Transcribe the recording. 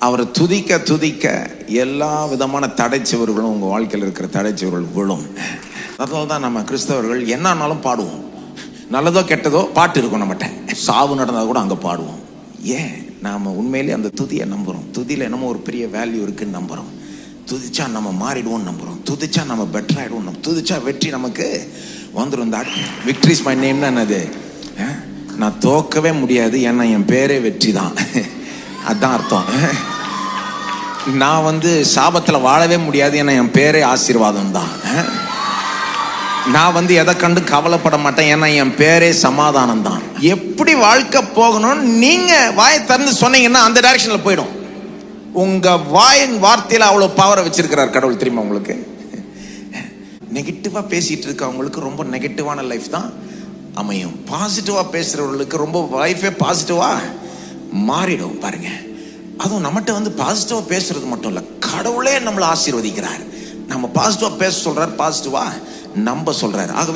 அவரை துதிக்க துதிக்க எல்லா விதமான தடைச்சுவர்களும் உங்கள் வாழ்க்கையில் இருக்கிற தடைச்சுவர்கள் விழும். அதனால தான் நம்ம கிறிஸ்தவர்கள் என்னன்னாலும் பாடுவோம். நல்லதோ கெட்டதோ பாட்டு இருக்கும் நம்மகிட்ட. சாவு நடந்தால் கூட அங்கே பாடுவோம். ஏன்? நாம் உண்மையிலே அந்த துதியை நம்புகிறோம். துதியில் என்னமோ ஒரு பெரிய வேல்யூ இருக்குன்னு நம்புகிறோம். துதிச்சா நம்ம மாறிடுவோம் நம்புகிறோம். துதிச்சா நம்ம பெட்டர் ஆகிடுவோம். துதிச்சா வெற்றி நமக்கு வந்துடும். இந்த விக்ட்ரி இஸ் மை நேம்னா என்னது? நான் தோக்கவே முடியாது, ஏன்னா என் பேரே வெற்றி தான். அதுதான் அர்த்தம். நான் சாபத்தில் வாழவே முடியாது, ஏன்னா என் பேரே ஆசீர்வாதம் தான். நான் எதை கண்டு கவலைப்பட மாட்டேன், ஏன்னா என் பேரே சமாதானம் தான். எப்படி வாழ்க்கை போகணும்னு நீங்க வாயை திறந்து சொன்னீங்கன்னா அந்த டைரக்ஷன்ல போயிடும். உங்க வாயின் வார்த்தையில அவ்வளவு பவரை வச்சிருக்கிறார் கடவுள், தெரியுமா உங்களுக்கு? நெகட்டிவா பேசிட்டு இருக்கவங்களுக்கு ரொம்ப நெகட்டிவான லைஃப் தான் அமையும். பாசிட்டிவா பேசுறவர்களுக்கு ரொம்ப லைஃபே பாசிட்டிவா மாறிடும். பாருங்க, அதுவும் நம்மகிட்ட பாசிட்டிவா பேசுறது மட்டும் இல்ல, கடவுளே நம்மளை ஆசீர்வதிக்கிறார். நம்ம பாசிட்டிவா பேச சொல்றார், பாசிட்டிவா நம்ப சொல்றாரு. ஆகவே